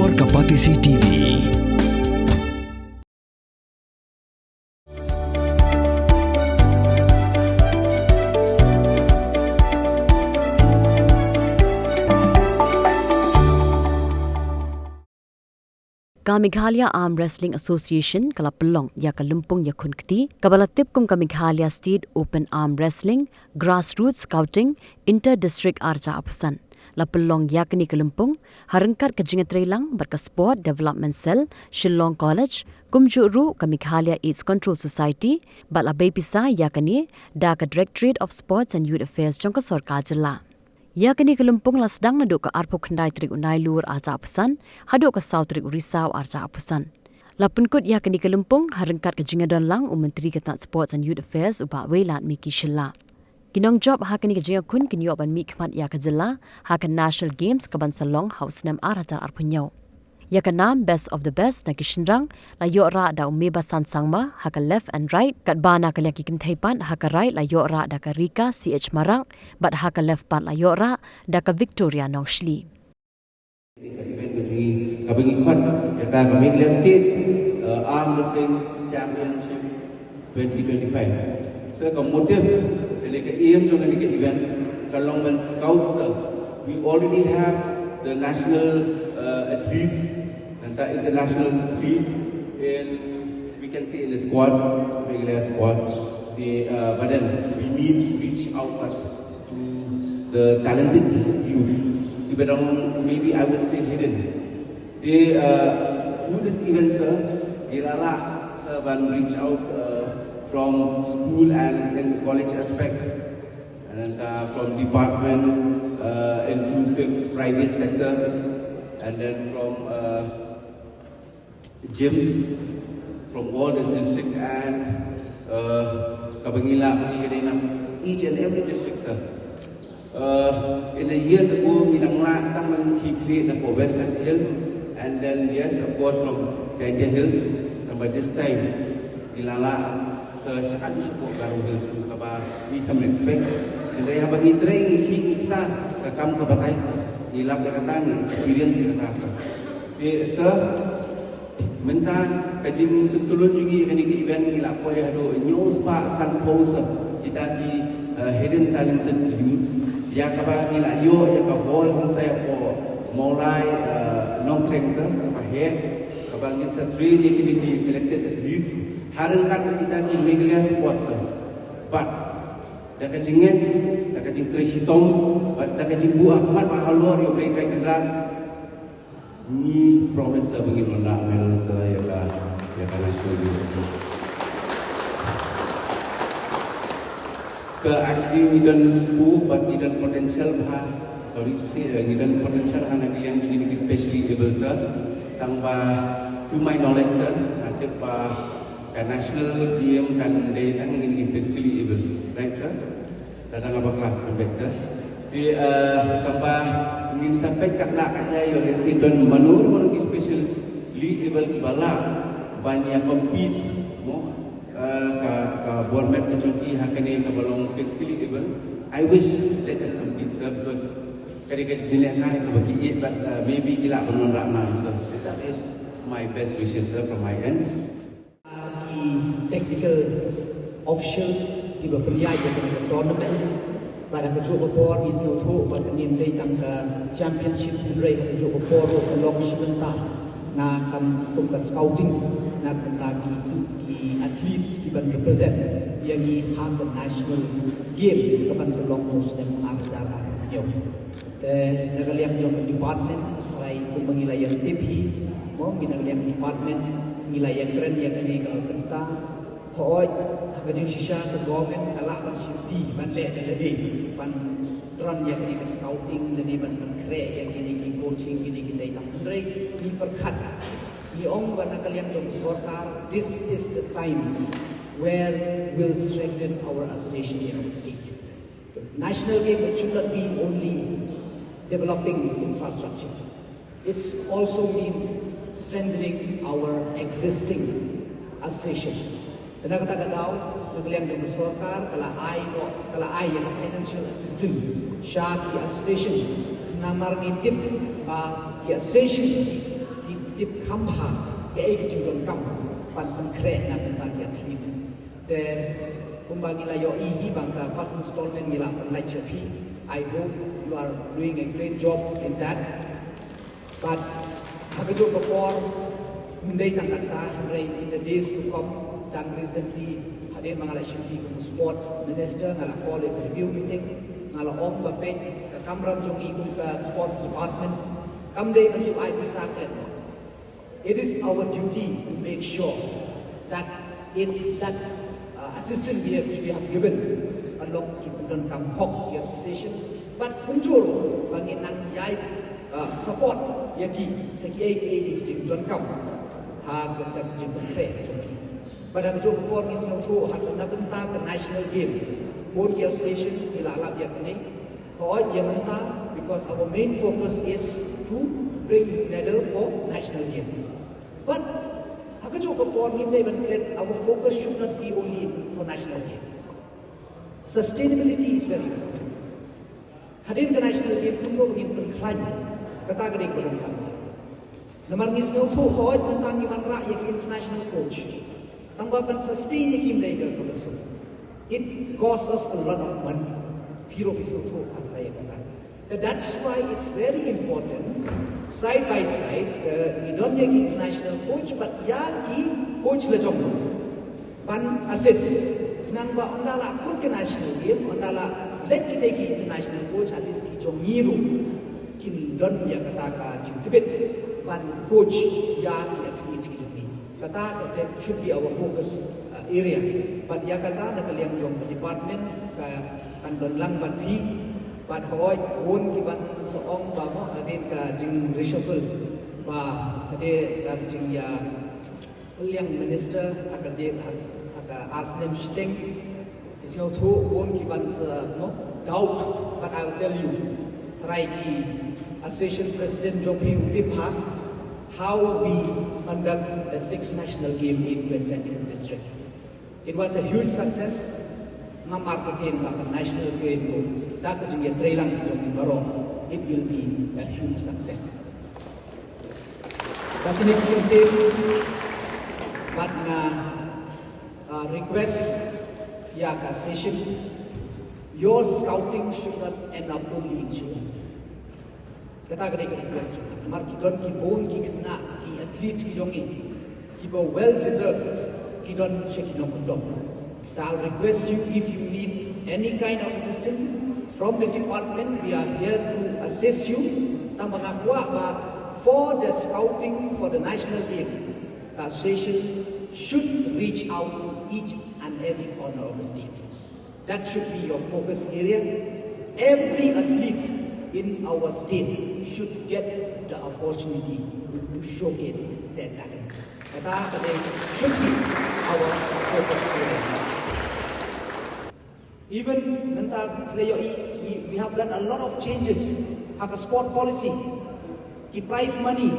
Warga Patisi TV. Meghalaya Arm Wrestling Association kala pelong ya ka Lympung Ïakhun kti kabala tipkum ka Meghalaya State Open Arm Wrestling Grassroots Scouting Inter-District Arja Apusan la pelong yakni ka Lympung harengkat ka jingatrelang berka Sport Development Cell Shillong College kumjuru ka Meghalaya AIDS Control Society bat la bepisa yakni da ka Directorate of Sports and Youth Affairs jongka sarkar Jylla. Ïakhun Lympung la sedang naduk ke arpuk kendai trik unai luar arja apusan, haduk ke South trik Risau arja apusan. La penkut Ïakhun Lympung harengkat ke jingadan lang Menteri Ketat Sports and Youth Affairs ubak welat Miki Jylla. Kinong job hakani ke Ïakhun kinyoban Mihkhmat ya ke Jylla, hakan National Games ke Bansalong Haus 6 arja arpunyau. Ya ke nam Best of the Best na kishinrang la yora da umebasan sangma haka left and right kat bana ka laki kintaipan haka right la yora da ka Rika CH Marang bat haka left part la yora da ka Victoria Nongshli. Kabingi khot ya ka Meghalaya State Arm Wrestling Championship 2025. So ka motive ini ka aim jong ini ka event kalong ban scouts we already have the national athletes and the international athletes in, we can say in the squad, Meghalaya squad. But then we need to reach out to the talented youth. Maybe I would say hidden. Through this event, sir, they reach out from school and in college aspect, and from department, inclusive private sector. And then from gym, from all the district and Kabangila, each and every district, sir. In the years ago, he created the West Hill, and then yes, of course, from Giant Hills. But this time, Ilala, sekali support Garu Hills, we can expect. And they have a training, he come to Bataisa. Ilap dia kata ni experience dia kata. Sir, minta kajim tulun juga kini ke event ilap ko ya do news pa san post kita di hidden talented youth ya kaba ila yo ya ka hall hantai ko mulai nongkleng sir ka he kaba ngin sa three ni selected athletes harangkan kita di Meghalaya sport sir. But dah kajingan dah kajing trishitong dah kajing buah khmat pahalor yo play track and run ni promise sa bagi menang medal sa ya ka national so actually we don't spoke but we don't potential sorry to say we don't potential anak yang jadi especially able sir sampai to my knowledge sir nanti pa national team kan they tang ini physically able right sir datang apa kelas sampai sir di tambah ingin sampai kat nak kaya yo lesi don manur lagi specially able kibala banyak compete mo ka board match ke conti hakane ka balong physically able I wish let them compete sir because kadang-kadang jelek kai ke bagi it but maybe gila penon rakna sir that is my best wishes sir from my end. Technical official di berpeliai dengan tournament pada kejuaraan bor di Soto pada game day tangga championship federasi kejuaraan bor ke long sebentar na kam ke scouting na tentang di athletes ki ban represent yang di hak national game ke ban selong muslim acara yo te nagaliak jong department rai ku mengilayan TV mo minagaliak department ngilayan keren yang ini ke tentang hoi gajing shisha ke government kalak ban syuti ban le dalade ban run yang ini ke scouting dan ban create yang ini ke coaching ini kita tak kendrai ni perkhat ni ong ban kalian jong sarkar this is the time where we'll strengthen our association in our state. National game should not be only developing infrastructure, it's also mean strengthening our existing association. Tena kata kau, nagaliang ng sarkar kala ay yang financial assistance siya ki association namar ngitip ki association tip kamha ke ki judon kam pan kre na tentang ya tlit te kumbangila yo hi bangka first installment mila lecture p. I hope you are doing a great job in that, but hagajo before Monday tangkata in the days to come dan recently hadir mangala shimti kum sport minister ngala call a review meeting ngala om bape ka kamram jongi kum ka sports department kamde man shu ai pisaklet. It is our duty to make sure that it's that assistance we have given along kipudan kam hok the association, but kunjoro bangin nang yai support yaki seki ai kipudan kam ha ganda kipudan kre joki pada jo por ni sio tho ha na benta ke national game board association ila alap yakni ho ye menta because our main focus is to bring medal for national game, but hagajo por ni our focus should not be only for national game. Sustainability is very important. Hadir ke national game kuno begin pengklan kata gede belum kami. Namar ni snow tu hoi tentang ni manra yang international coach. Tambahkan sustain yang mereka terus. It costs us a lot of money. Piro bisno tu kata kata. That's why it's very important side by side. We don't have international coach, but yang coach lejong ban assist. Nang ba ondala kun ke national game ondala let kita ki international coach at least ki jongiru kin don ya kata ka tibet ban coach ya ki actually ki dumi kata that should be our focus area, but ya kata nak liang jong department ka kan don lang ban pi ban hoi won ki ban soong ba mo adin ka jing reshuffle ba ade ka jing ya liang minister akadem asnem shiteng is no to won ki ban no doubt, but I will tell you try ki association president jopi utipha how we conduct the 6th national game in West Indian district. It was a huge success. Ngamar again baka national game ko dak jing trailang jopi barong, it will be a huge success. But in but na request Yak session, your scouting should not end up only in Jylla. Kata kena request juga. Mar kidon ki bon ki kena ki athletes ki jongi ki bo well deserved ki don sheki no kundom. I'll request you if you need any kind of assistance from the department, we are here to assist you. Tang mengakua ba for the scouting for the national game, the association should reach out to each and every corner of the state. That should be your focus area. Every athlete in our state should get the opportunity to showcase their talent. That should be our focus area. Even we have done a lot of changes. Have a sport policy, the prize money,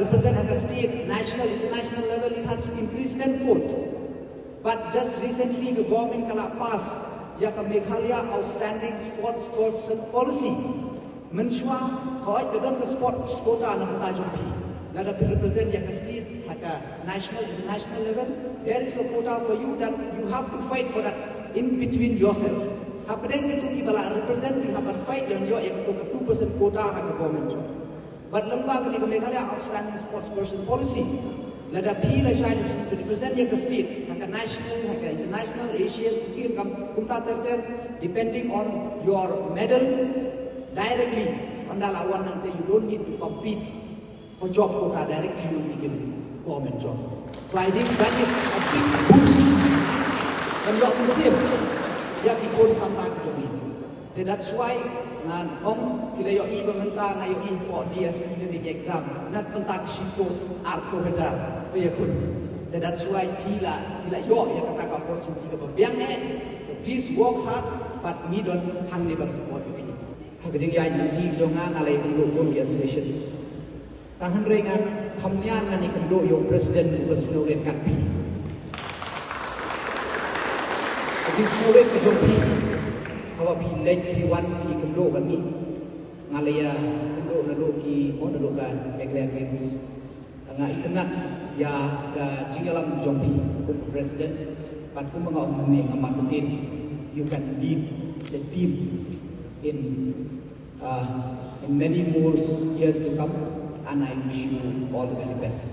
represent at the state, national, international level, it has increased tenfold. But just recently, the government passed Mihkhmat outstanding sports policy. Menshua, koi the sports quota na matajopi. Nada represent the state at a national, international level. There is a quota for you that you have to fight for that in between yourself. Happening itu kita represent, we have a fight yang yo yang 2% quota at the government. But lembag ni Mihkhmat outstanding sports person policy. Nada pila child to represent the state, haka national, haka international, Asian, kumta terter, depending on your medal directly. Andala one nanti you don't need to compete for job quota directly, you will be given government job. So I think that is a big boost. And you have to save, you have to go to some time to me. That's why ngan ong kila yo iba menta ngayo po dia sendiri exam nat pentak shikos arko beja Ïakhun. That's why pila yo yang kata ka opportunity ka biang please work hard but we don't hang ne support you. Hagajing ya di jonga ngalai kendo go association. Tahan rengan khamnian ngani kendo yo president besnoren kapi. Hagajing snoren ke jopi. Hawa pi lek pi wan pi kendo bani ngalaya kendo nado ki mo naruka Meglia Games. Nga itenat ya ka Jylla Jompi President but kung mga umani ang matutin you can lead the team in many more years to come and I wish you all the very best.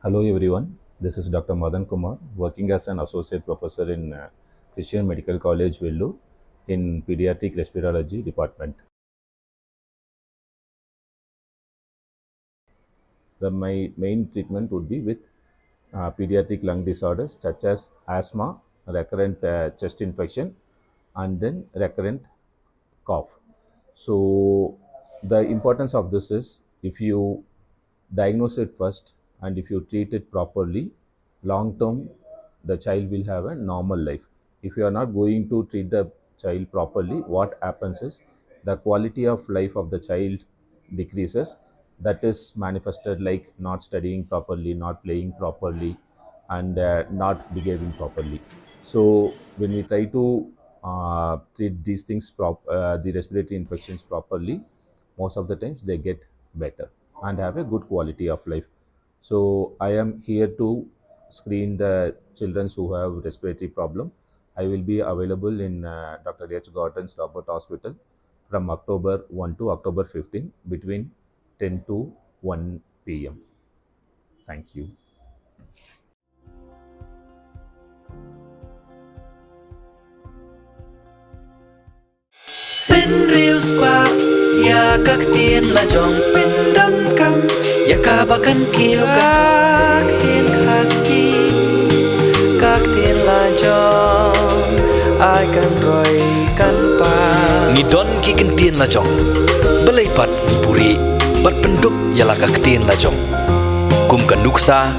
Hello everyone, this is Dr. Madan Kumar, working as an associate professor in Christian Medical College, Vellore, in Pediatric Respirology Department. My main treatment would be with pediatric lung disorders such as asthma, recurrent chest infection, and then recurrent cough. So the importance of this is, if you diagnose it first and if you treat it properly, long term the child will have a normal life. If you are not going to treat the child properly, what happens is the quality of life of the child decreases. That is manifested like not studying properly, not playing properly, and not behaving properly. So when we try to treat these things, the respiratory infections properly, most of the times they get better and have a good quality of life. So I am here to screen the children who have respiratory problem. I will be available in Dr. H. Gordon's Robert Hospital from October 1 to October 15 between 10 to 1 p.m. Thank you. Pin riu squat ya các tiên là dòng pin đâm cam ya cả ba căn kiêu các tiên khasi các tiên là dòng ai căn rồi căn pa ni don ki kan tiên là dòng belai pat puri bat penduk ya la các tiên là dòng kum kan nuksa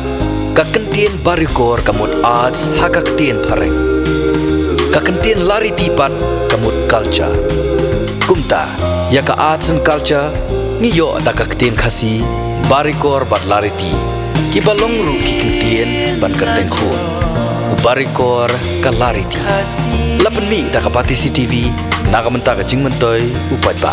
các kan tiên barikor kamut arts ha các tiên pareng các kan tiên lari tipat kamut culture kumta ya ka arts and culture ni yo ta ka tin khasi barikor bat lariti Kiba longru kikintien ban kerteng khun barikor ka lariti lapan mi da kapati CTV naga mentaka jing mentoi upat ba